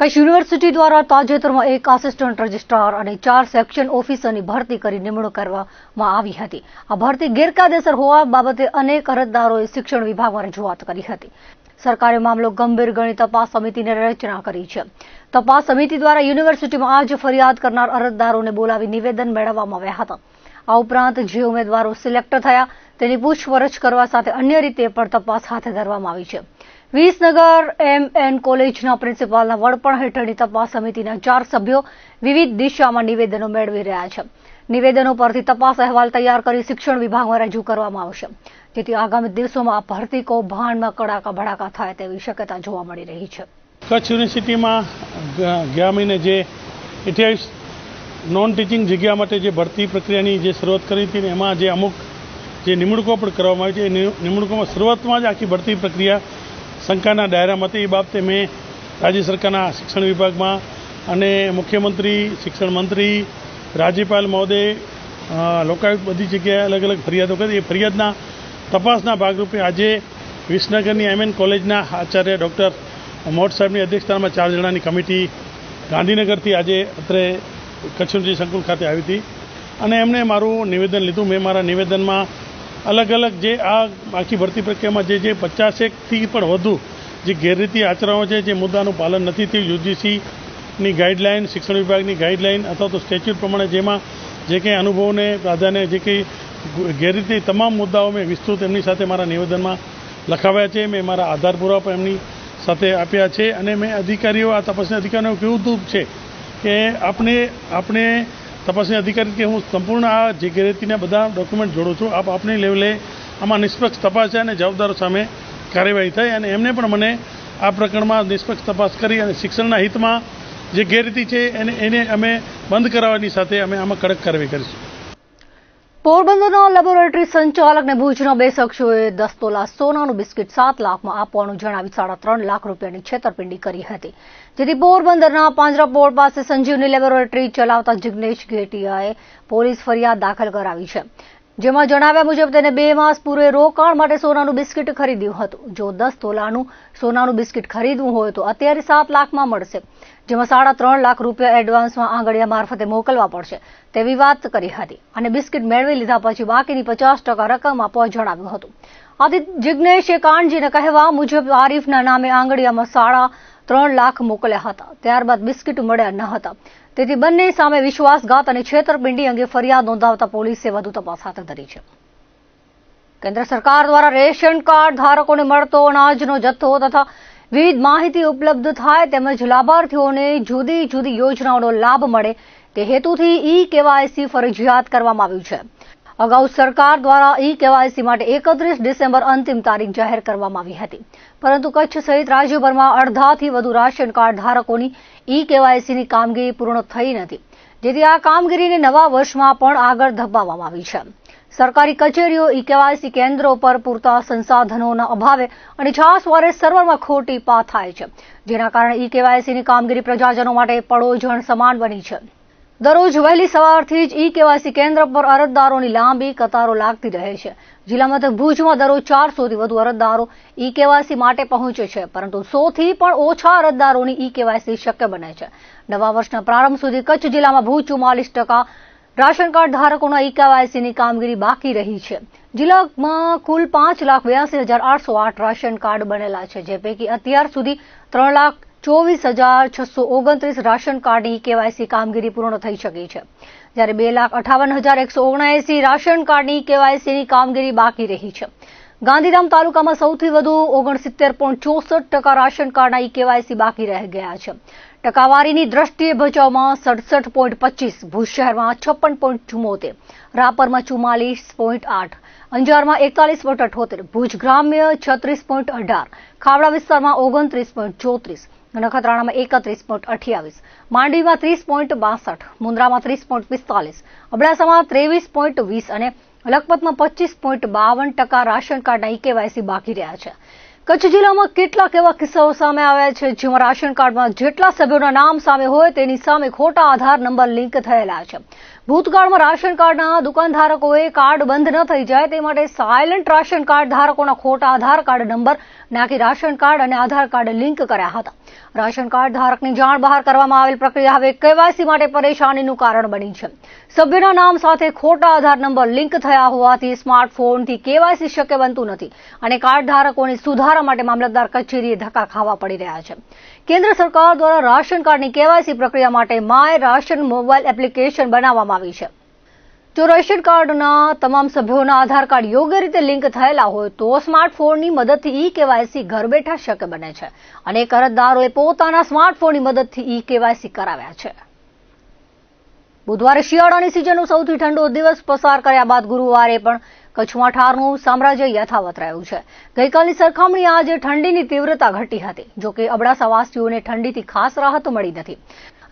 Kutch university દ્વારા તાજેતરમાં એક આસિસ્ટન્ટ રજિસ્ટ્રાર અને 4 સેક્શન ઓફિસરની ભરતી કરી નિમણૂક કરવામાં આવી હતી. આ ભરતી ગેરકાયદેસર હોવા બાબતે અનેક અરજદારોએ શિક્ષણ વિભાગમાં રજૂઆત કરી હતી. સરકારે મામલો ગંભીર ગણી તપાસ સમિતિની રચના કરી છે. તપાસ સમિતિ દ્વારા યુનિવર્સિટીમાં આજ ફરિયાદ કરનાર અરજદારોને બોલાવી નિવેદન મેળવવામાં આવ્યા હતા. આ ઉપરાંત જે ઉમેદવારો સિલેક્ટ થયા તેની પૂછપરછ કરવા સાથે અન્ય રીતે પણ તપાસ હાથ ધરવામાં આવી છે. વિસનગર MN કોલેજના પ્રિન્સિપાલના વડપણ હેઠળની તપાસ સમિતિના 4 સભ્યો વિવિધ દિશામાં નિવેદનો મેળવી રહ્યા છે. નિવેદનો પરથી તપાસ અહેવાલ તૈયાર કરી શિક્ષણ વિભાગમાં રજૂ કરવામાં આવશે, જેથી આગામી દિવસોમાં આ ભરતી કૌભાંડમાં કડાકા ભડાકા થાય તેવી શક્યતા જોવા મળી રહી છે. કચ્છ યુનિવર્સિટીમાં ગયા મહિને જે 28 નોન ટીચિંગ જગ્યા માટે જે ભરતી પ્રક્રિયાની જે શરૂઆત કરી હતી, એમાં જે અમુક જે નિમણૂકો પણ કરવામાં આવી છે, એ નિમણૂકોમાં શરૂઆતમાં જ આખી ભરતી પ્રક્રિયા શંકાના દાયરામાં હતી. એ બાબતે મેં રાજ્ય સરકારના શિક્ષણ વિભાગમાં અને મુખ્યમંત્રી, શિક્ષણ મંત્રી, રાજ્યપાલ મહોદય, લોકાયુક્ત બધી જગ્યાએ અલગ અલગ ફરિયાદો કરી. એ ફરિયાદના તપાસના ભાગરૂપે આજે વિસનગરની MN કોલેજના આચાર્ય ડૉક્ટર મોટ સાહેબની અધ્યક્ષતામાં 4 જણાની કમિટી ગાંધીનગરથી આજે અત્રે કચ્છ યુનિવર્સિટી સંકુલ ખાતે આવી હતી અને એમણે મારું નિવેદન લીધું. મેં મારા નિવેદનમાં અલગ અલગ જે આ આખી ભરતી પ્રક્રિયામાં જે 50થી પણ વધુ જે ગેરરીતિ આચરણો છે, જે મુદ્દાનું પાલન નથી થયું, UGCની ગાઈડલાઇન, શિક્ષણ વિભાગની ગાઈડલાઇન અથવા તો સ્ટેચ્યુટ પ્રમાણે જેમાં જે કંઈ અનુભવને પ્રાધાન્ય જે કંઈ ગેરરીતિ તમામ મુદ્દાઓ મેં વિસ્તૃત એમની સાથે મારા નિવેદનમાં લખાવ્યા છે. મેં મારા આધાર પુરાવા પણ એમની સાથે આપ્યા છે અને મેં અધિકારીઓ, આ તપાસના અધિકારીઓ કહેવું છે કે આપણે તપાસની અધિકારી કે હું સંપૂર્ણ આ જે ગેરરીતિના બધા ડોક્યુમેન્ટ જોડું છું. આપની લેવલે આમાં નિષ્પક્ષ તપાસ છે અને જવાબદારો સામે કાર્યવાહી થાય અને એમને પણ મને આ પ્રકરણમાં નિષ્પક્ષ તપાસ કરી અને શિક્ષણના હિતમાં જે ગેરરીતિ છે એને અમે બંધ કરાવવાની સાથે અમે આમાં કડક કાર્યવાહી કરીશું. પોરબંદરના લેબોરેટરી સંચાલકને ભુજના 2 શખ્સોએ 10 તોલા સોનાનું બિસ્કિટ 7 લાખમાં આપવાનું જણાવી 3.5 લાખ રૂપિયાની છેતરપિંડી કરી હતી, જેથી પોરબંદરના પાંજરાપોળ પાસે સંજીવની લેબોરેટરી ચલાવતા જિગ્નેશ ઘેટિયાએ પોલીસ ફરિયાદ દાખલ કરાવી છે. જેમાં જણાવ્યા મુજબ તેને 2 માસ પૂર્વે રોકાણ માટે સોનાનું બિસ્કિટ ખરીદ્યું હતું. જો 10 તોલાનું સોનાનું બિસ્કિટ ખરીદવું હોય તો અત્યારે 7 લાખમાં મળશે, જેમાં 3.5 લાખ રૂપિયા એડવાન્સમાં આંગળીયા મારફતે મોકલવા પડશે તેવી વાત કરી હતી અને બિસ્કિટ મેળવી લીધા પછી બાકીની 50% રકમ આપવા જણાવ્યું હતું. આથી જિગ્નેશે કાનજીને કહેવા મુજબ આરીફના નામે આંગળીયામાં 3.5 લાખ મોકલ્યા હતા. ત્યારબાદ બિસ્કિટ મળ્યા ન હતા, તેથી બંને સામે વિશ્વાસઘાત અને છેતરપિંડી અંગે ફરિયાદ નોંધાવતા પોલીસે વધુ તપાસ હાથ ધરી છે. કેન્દ્ર સરકાર દ્વારા રેશન કાર્ડ ધારકોને મળતો અનાજનો જથ્થો તથા વિવિધ માહિતી ઉપલબ્ધ થાય તેમજ લાભાર્થીઓને જુદી જુદી યોજનાઓનો લાભ મળે તે હેતુથી eKYC ફરજિયાત કરવામાં આવ્યું છે. અગાઉ સરકાર દ્વારા eKYC માટે 31 ડિસેમ્બર અંતિમ તારીખ જાહેર કરવામાં આવી હતી, પરંતુ કચ્છ સહિત રાજ્યભરમાં અડધાથી વધુ રાશન કાર્ડ ધારકોની eKYCની કામગીરી પૂર્ણ થઈ નથી, જેથી આ કામગીરીને નવા વર્ષમાં પણ આગળ ધપાવવામાં આવી છે. સરકારી કચેરીઓ eKYC કેન્દ્રો પર પૂરતા સંસાધનોના અભાવે અને છાસવારે સર્વરમાં ખોટી પા થાય છે, જેના કારણે eKYCની કામગીરી પ્રજાજનો માટે પડોજણ સમાન બની છે. દરરોજ વહેલી સવારથી જ eKYC કેન્દ્ર પર અરજદારોની લાંબી કતારો લાગતી રહે છે. જિલ્લા મથક ભુજમાં દરરોજ 400થી વધુ અરજદારો eKYC માટે પહોંચે છે, પરંતુ 100થી પણ ઓછા અરજદારોની eKYC શક્ય બને છે. નવા વર્ષના પ્રારંભ સુધી કચ્છ જિલ્લામાં ભુજ 44% રાશન કાર્ડ ધારકોના eKYCની કામગીરી બાકી રહી છે. જિલ્લામાં કુલ 5,82,808 રાશન કાર્ડ બનેલા છે, જે પૈકી અત્યાર સુધી 3,24,629 રાશન કાર્ડની eKYC કામગીરી પૂર્ણ થઈ શકી છે, જ્યારે 2,58,179 રાશન કાર્ડની eKYCની કામગીરી બાકી રહી છે. ગાંધીધામ તાલુકામાં સૌથી વધુ 69.64% રાશન કાર્ડના eKYC બાકી રહી ગયા છે. ટકાવારીની દ્રષ્ટિએ ભચાઉમાં 67.25, ભુજ શહેરમાં 56.74, રાપરમાં 44.8, અંજારમાં 41.78, ભુજ ગ્રામ્ય 36.18, ખાવડા વિસ્તારમાં 29.34, નખત્રાણામાં 31.28, માંડવીમાં 30.62, મુન્દ્રામાં 30.45, અબડાસામાં 23.20 અને લખપતમાં 25.52% રાશન કાર્ડના eKYC બાકી રહ્યા છે. કચ્છ જિલ્લામાં કેટલાક એવા કિસ્સાઓ સામે આવ્યા છે જેમાં રાશન કાર્ડમાં જેટલા સભ્યોના નામ સામે હોય તેની સામે ખોટા આધાર નંબર લિંક થયેલા છે. ભૂતકાળમાં રાશન કાર્ડના દુકાનધારકોએ કાર્ડ બંધ ન થઈ જાય તે માટે સાયલન્ટ રાશન કાર્ડ ધારકોના ખોટા આધાર કાર્ડ નંબર નાખી રાશન કાર્ડ અને આધાર કાર્ડ લિંક કર્યા હતા. રાશન કાર્ડ ધારકની જાણ બહાર કરવામાં આવેલ પ્રક્રિયા હવે કેવાયસી માટે પરેશાનીનું કારણ બની છે. સભ્યના નામ સાથે ખોટા આધાર નંબર લિંક થયા હોવાથી સ્માર્ટફોનથી કેવાયસી શક્ય બનતું નથી અને કાર્ડ ધારકોની સુધારા માટે મામલતદાર કચેરીએ ધક્કા ખાવા પડી રહ્યા છે. કેન્દ્ર સરકાર દ્વારા રાશન કાર્ડની કેવાયસી પ્રક્રિયા માટે માય રાશન મોબાઈલ એપ્લિકેશન બનાવવામાં આવી છે. જો રેશન કાર્ડના તમામ સભ્યોના આધાર કાર્ડ યોગ્ય રીતે લિંક થયેલા હોય તો સ્માર્ટફોનની મદદથી ઈ કેવાયસી ઘર બેઠા શક્ય બને છે અને અરજદારોએ પોતાના સ્માર્ટફોનની મદદથી ઈ કેવાયસી કરાવ્યા છે. બુધવારે શિયાળાની સિઝનનો સૌથી ઠંડો દિવસ પસાર કર્યા બાદ ગુરુવારે પણ કચ્છમાં ઠારનું સામ્રાજ્ય યથાવત રહ્યું છે. ગઈકાલની સરખામણીએ આજે ઠંડીની તીવ્રતા ઘટી હતી. જોકે અબડાસાવાસીઓને ઠંડીથી ખાસ રાહત મળી નથી.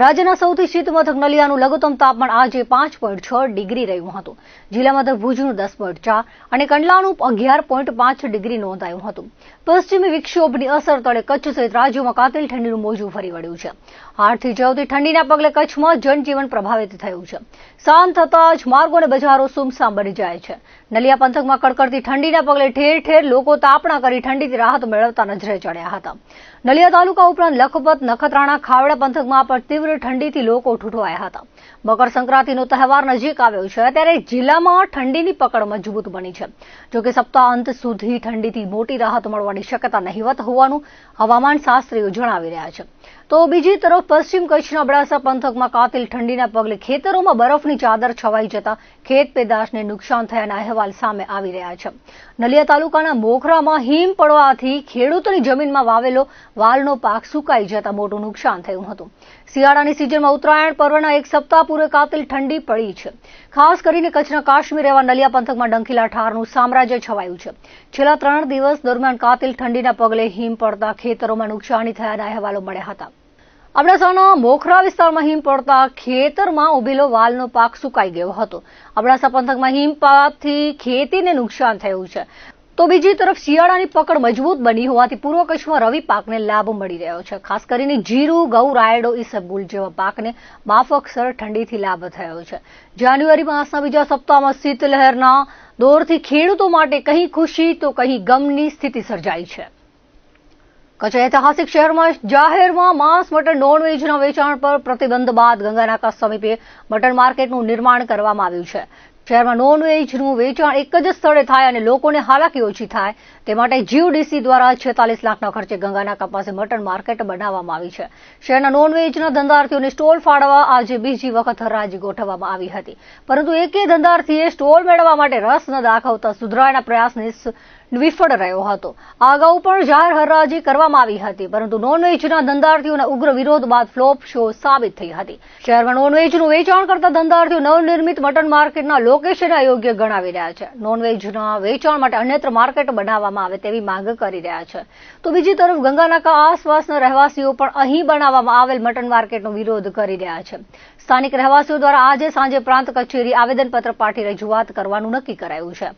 રાજ્યના સૌથી શીત મથક નલિયાનું લઘુત્તમ તાપમાન આજે 5.6 ડિગ્રી રહ્યું હતું. જિલ્લા મથક ભુજનું 10.4 અને કંડલાનું 11.5 ડિગ્રી નોંધાયું હતું. પશ્ચિમી વિક્ષોભની અસર તળે કચ્છ સહિત રાજ્યોમાં કાતિલ ઠંડીનું મોજું ફરી વળ્યું છે. હાડથી જવતી ઠંડીના પગલે કચ્છમાં જનજીવન પ્રભાવિત થયું છે. સાંજ થતાં જ માર્ગો અને બજારો સુમસામ બની જાય છે. નલિયા પંથકમાં કડકડતી ઠંડીના પગલે ઠેર ઠેર લોકો તાપણા કરી ઠંડીથી રાહત મેળવતા નજરે ચડ્યા હતા. નલિયા તાલુકા ઉપરાંત લખપત, નખત્રાણા, ખાવડા પંથકમાં પણ તીવ્ર ઠંડીથી લોકો ઠૂઠવાયા હતા. મકર સંક્રાંતિનો તહેવાર નજીક આવ્યો છે ત્યારે જિલ્લામાં ઠંડીની પકડ મજબૂત બની છે. જોકે સપ્તાહ અંત સુધી ઠંડીથી મોટી રાહત મળવાની શક્યતા નહિવત હોવાનું હવામાન શાસ્ત્રીઓ જણાવી રહ્યા છે. તો બીજી તરફ પશ્ચિમ કચ્છના અબડાસા પંથકમાં કાતિલ ઠંડીના પગલે ખેતરોમાં બરફની ચાદર છવાઈ જતા ખેત પેદાશને નુકસાન થયાના અહેવાલ સામે આવી રહ્યા છે. નલિયા તાલુકાના મોખરામાં હિમ પડવાથી ખેડૂતોની જમીનમાં વાવેલો વાલનો પાક સુકાઈ જતા મોટું નુકસાન થયું હતું. શિયાળાની સિઝનમાં ઉત્તરાયણ પર્વના એક સપ્તાહ પૂર્વે કાતિલ ઠંડી પડી છે. ખાસ કરીને કચ્છના કાશ્મીર એવા નલિયા પંથકમાં ડંખીલા ઠારનું સામ્રાજ્ય છવાયું છે. છેલ્લા 3 દિવસ દરમિયાન કાતિલ ઠંડીના પગલે હિમ પડતા ખેતરોમાં નુકસાની થયાના અહેવાલો મળ્યા હતા. અબડાસાના મોખરા વિસ્તારમાં હિમ પડતા ખેતરમાં ઉભેલો વાલનો પાક સુકાઈ ગયો હતો. અબડાસા પંથકમાં હિમપાતથી ખેતીને નુકસાન થયું છે. તો બીજી તરફ શિયાળાની પકડ મજબૂત બની હોવાથી પૂર્વ કચ્છમાં રવિ પાકને લાભ મળી રહ્યો છે. ખાસ કરીને જીરું, ઘઉં, રાયડો, ઈસબગુલ જેવા પાકને માફકસર ઠંડીથી લાભ થયો છે. જાન્યુઆરી માસના બીજા સપ્તાહમાં શીતલહેરના દોરથી ખેડૂતો માટે કહી ખુશી તો કહી ગમની સ્થિતિ સર્જાઈ છે. કચ્છ ઐતિહાસિક શહેરમાં જાહેરમાં માંસ, મટન, નોનવેજના વેચાણ પર પ્રતિબંધ બાદ ગંગાનાકા સમીપે મટન માર્કેટનું નિર્માણ કરવામાં આવ્યું છે. શહેરમાં નોનવેજનું વેચાણ એક જ સ્થળે થાય અને લોકોને હાલાકી ઓછી થાય તે માટે જીયુડીસી દ્વારા 46 લાખના ખર્ચે ગંગાનાકા પાસે મટન માર્કેટ બનાવવામાં આવી છે. શહેરના નોનવેજના ધંધાર્થીઓને સ્ટોલ ફાળવવા આજે બીજી વખત હરાજી ગોઠવવામાં આવી હતી. પરંતુ એકે ધંધાર્થીએ સ્ટોલ મેળવવા માટે રસ ન દાખવતા સુધરાવાના પ્રયાસને વિફળ રહ્યો હતો. આ અગાઉ પણ જાહેર હરાજી કરવામાં આવી હતી પરંતુ નોનવેજના ધંધાર્થીઓના ઉગ્ર વિરોધ બાદ ફ્લોપ શો સાબિત થઈ હતી. શહેરમાં નોનવેજનું વેચાણ કરતા ધંધાર્થીઓ નવનિર્મિત મટન માર્કેટના લોકેશન અયોગ્ય ગણાવી રહ્યા છે. નોનવેજના વેચાણ માટે અન્યત્ર માર્કેટ બનાવવામાં આવે તેવી માંગ કરી રહ્યા છે. તો બીજી તરફ ગંગાનાકા આસપાસના રહેવાસીઓ પણ અહીં બનાવવામાં આવેલ મટન માર્કેટનો વિરોધ કરી રહ્યા છે. સ્થાનિક રહેવાસીઓ દ્વારા આજે સાંજે પ્રાંત કચેરી આવેદનપત્ર પાઠવી રજૂઆત કરવાનું નક્કી કરાયું છે.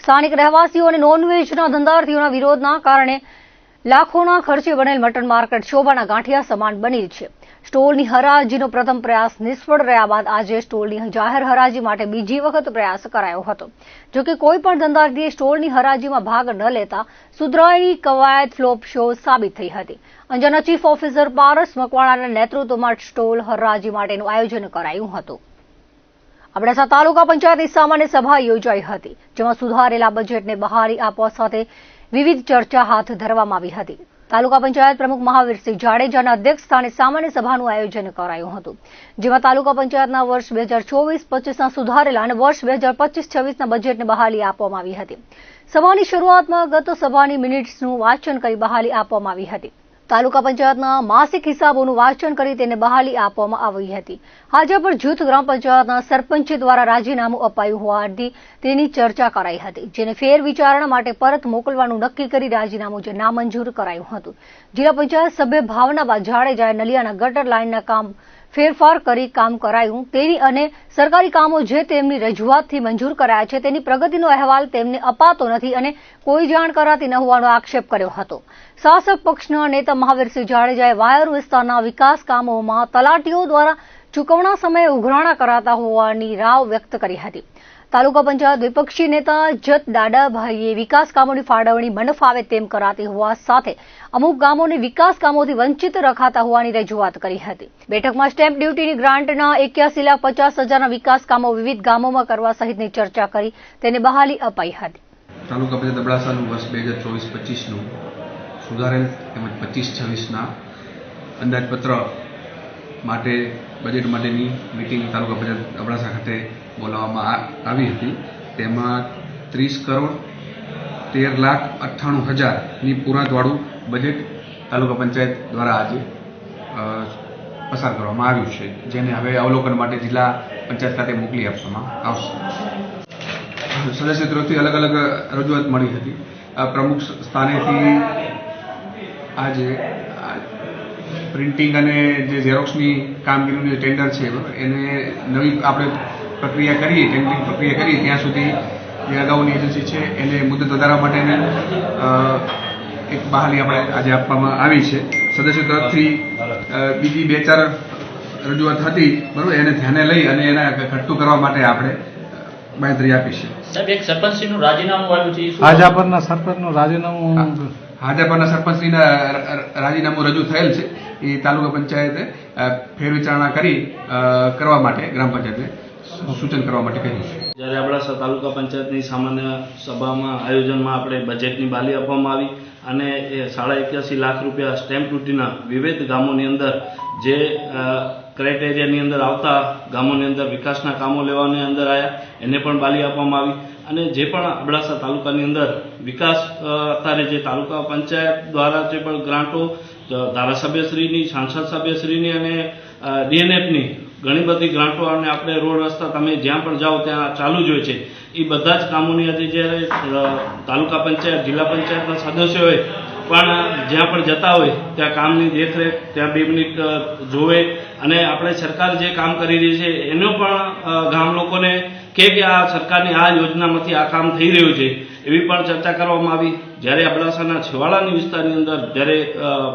સ્થાનિક રહેવાસીઓ અને નોનવેજના ધંધાર્થીઓના વિરોધના કારણે લાખોના ખર્ચે બનેલ મટન માર્કેટ શોભાના ગાંઠિયા સમાન બની છે. સ્ટોલની હરાજીનો પ્રથમ પ્રયાસ નિષ્ફળ રહ્યા બાદ આજે સ્ટોલની જાહેર હરાજી માટે બીજી વખત પ્રયાસ કરાયો હતો. જોકે કોઈ પણ ધંધાર્થીએ સ્ટોલની હરાજીમાં ભાગ ન લેતા સુધરાઈની કવાયત ફ્લોપ શો સાબિત થઈ હતી. અંજારના ચીફ ઓફિસર પારસ મકવાણાના નેતૃત્વમાં સ્ટોલ હરાજી માટેનું આયોજન કરાયું હતું. અબડાસા તાલુકા પંચાયતની સામાન્ય સભા યોજાઈ હતી જેમાં સુધારેલા બજેટને બહાલી આપવા સાથે વિવિધ ચર્ચા હાથ ધરવામાં આવી હતી. તાલુકા પંચાયત પ્રમુખ મહાવીરસિંહ જાડેજાના અધ્યક્ષ સ્થાને સામાન્ય સભાનું આયોજન કરાયું હતું જેમાં તાલુકા પંચાયતના વર્ષ 2024-25ના સુધારેલા અને વર્ષ 2025-26ના બજેટને બહાલી આપવામાં આવી હતી. સભાની શરૂઆતમાં ગત સભાની મિનિટ્સનું વાંચન કરી બહાલી આપવામાં આવી હતી. તાલુકા પંચાયતના માસિક હિસાબોનું વાંચન કરી તેને બહાલી આપવામાં આવી હતી. આજે પણ જૂથ ગ્રામ પંચાયતના સરપંચ દ્વારા રાજીનામું અપાયું હોવાથી તેની ચર્ચા કરાઈ હતી જેને ફેર વિચારણા માટે પરત મોકલવાનું નક્કી કરી રાજીનામું જે નામંજૂર કરાયું હતું. જિલ્લા પંચાયત સભ્ય ભાવનાબા જાડેજાએ નલિયાના ગટર લાઇનના કામ ફેરફાર કરી કામ કરાયું તેની અને સરકારી કામો જે તેમની રજૂઆતથી મંજૂર કરાયા છે તેની પ્રગતિનો અહેવાલ તેમને અપાતો નથી અને કોઈ જાણ કરાતી ન હોવાનો આક્ષેપ કર્યો હતો. શાસક પક્ષના નેતા મહાવીરસિંહ જાડેજાએ વાયર વિસ્તારના વિકાસ કામોમાં તલાટીઓ દ્વારા ચૂકવણા સમયે ઉઘરાણા કરાતા હોવાની રાવ વ્યક્ત કરી હતી. તાલુકા પંચાયત વિપક્ષી નેતા જત દાડાભાઈએ વિકાસ કામોની ફાળવણી મનફાવે તેમ કરાતી હોવા સાથે અમુક ગામોને વિકાસ કામોથી વંચિત રખાતા હોવાની રજૂઆત કરી હતી. બેઠકમાં સ્ટેમ્પ ડ્યુટીની ગ્રાન્ટના 81,50,000ના વિકાસ કામો વિવિધ ગામોમાં કરવા સહિતની ચર્ચા કરી તેને બહાલી અપાઈ હતી. તાલુકા પંચાયત અબડાસાનું વર્ષ 2024-25નું સુધારેલ તેમજ 25-26ના અંદાજપત્ર માટે બજેટ માટેની મિટિંગ તાલુકા પંચાયત અબડાસા ખાતે બોલાવવામાં આવી હતી. તેમાં 30,13,98,000ની પૂરાંતવાળું બજેટ તાલુકા પંચાયત દ્વારા આજે પસાર કરવામાં આવ્યું છે, જેને હવે અવલોકન માટે જિલ્લા પંચાયત ખાતે મોકલી આપવામાં આવશે. સદસ્ય તરફથી અલગ અલગ રજૂઆત મળી હતી. પ્રમુખ સ્થાનેથી આજે પ્રિન્ટિંગ અને જે ઝેરોક્સની કામગીરીનું જે ટેન્ડર છે એને નવી આપણે પ્રક્રિયા કરીએ, ટેન્ડરિંગ પ્રક્રિયા કરીએ ત્યાં સુધી જે અગાઉની એજન્સી છે એને મુદત વધારવા માટેની એક બહાલી આપણે આજે આપવામાં આવી છે. સદસ્યો તરફથી બીજી 2-4 રજૂઆત હતી, બરાબર, એને ધ્યાને લઈ અને એના ઘટતું કરવા માટે આપણે બાંયધરી આપી છે. સાહેબ, એક સરપંચનું રાજીનામું આવ્યું છે. હાજાપરના સરપંચનું રાજીનામું હાજાપરના સરપંચશ્રીના રાજીનામું રજૂ થયેલ છે. એ તાલુકા પંચાયતે ફેરવિચારણા કરવા માટે ગ્રામ પંચાયતને સૂચન કરવા માટે કહ્યું છે. જ્યારે અબડાસા તાલુકા પંચાયતની સામાન્ય સભામાં આયોજનમાં આપણે બજેટની બાલી આપવામાં આવી અને એ 81.5 લાખ રૂપિયા સ્ટેમ્પ ડ્યુટીના વિવિધ ગામોની અંદર જે ક્રાઇટેરિયાની અંદર આવતા ગામોની અંદર વિકાસના કામો લેવાની અંદર આવ્યા એને પણ બાલી આપવામાં આવી. અને જે પણ અબડાસા તાલુકાની અંદર વિકાસ અત્યારે જે તાલુકા પંચાયત દ્વારા જે પણ ગ્રાન્ટો ધારાસભ્યશ્રીની, સાંસદ સભ્યશ્રીની અને ડીએનએફની ઘણી બધી ગ્રાન્ટો અને આપણે રોડ રસ્તા તમે જ્યાં પણ જાઓ ત્યાં ચાલુ જ હોય છે. એ બધા જ કામોની આજે જ્યારે તાલુકા પંચાયત, જિલ્લા પંચાયતના સદસ્યોએ પણ જ્યાં પણ જતા હોય ત્યાં કામની દેખરેખ ત્યાં 2 મિનિટ જોવે અને આપણે સરકાર જે કામ કરી રહી છે એનો પણ ગામ લોકોને કે આ સરકારની આ યોજનામાંથી આ કામ થઈ રહ્યું છે એવી પણ ચર્ચા કરવામાં આવી. જ્યારે અબડાસાના છેવાડાની વિસ્તારની અંદર જ્યારે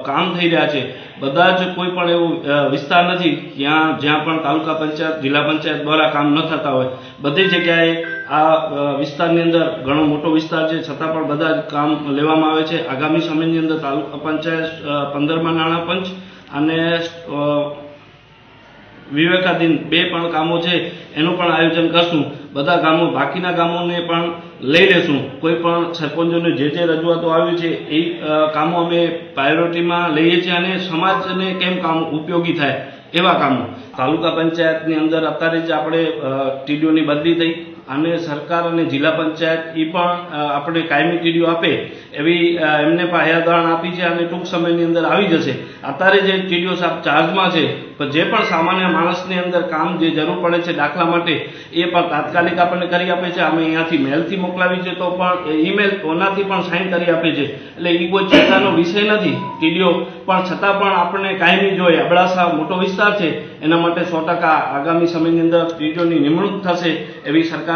કામ થઈ રહ્યા છે, બધા જ કોઈ પણ એવું વિસ્તાર નથી જ્યાં પણ તાલુકા પંચાયત, જિલ્લા પંચાયત દ્વારા કામ ન થતા હોય. બધી જગ્યાએ આ વિસ્તારની અંદર ઘણો મોટો વિસ્તાર છે, છતાં પણ બધા જ કામ લેવામાં આવે છે. આગામી સમયની અંદર તાલુકા પંચાયત 15મા નાણાં પંચ અને વિવેકાધીન 2 પણ કામો છે એનું પણ આયોજન કરશું. બધા ગામો, બાકીના ગામોને પણ લઈ લેશું. કોઈ પણ સરપંચોને જે રજૂઆતો આવી છે એ કામો અમે પ્રાયોરિટીમાં લઈએ છીએ અને સમાજને કેમ કામ ઉપયોગી થાય એવા કામો. તાલુકા પંચાયતની અંદર અત્યારે જ આપણે ટીડીઓની બદલી થઈ અને સરકાર અને જિલ્લા પંચાયત એ પણ આપણે કાયમી ટીડીઓ આપે એવી એમને પણ હયાદાણ આપી છે અને ટૂંક સમયની અંદર આવી જશે. અત્યારે જે ટીડીઓ સાહેબ ચાર્જમાં છે, પણ જે પણ સામાન્ય માણસની અંદર કામ જે જરૂર પડે છે દાખલા માટે એ પણ તાત્કાલિક આપણને કરી આપે છે. અમે અહીંયાથી મેલથી મોકલાવી છે તો પણ ઈમેલ ઓનાથી પણ સાઇન કરી આપે છે. એટલે એ કોઈ ચિંતાનો વિષય નથી ટીડીઓ, પણ છતાં પણ આપણને કાયમી જોઈએ. અબડાસા મોટો વિસ્તાર છે એના માટે 100% આગામી સમયની અંદર ટીડીઓની નિમણૂક થશે એવી સરકાર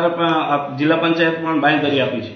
જિલ્લા પંચાયત પણ બાંયધરી આપી છે.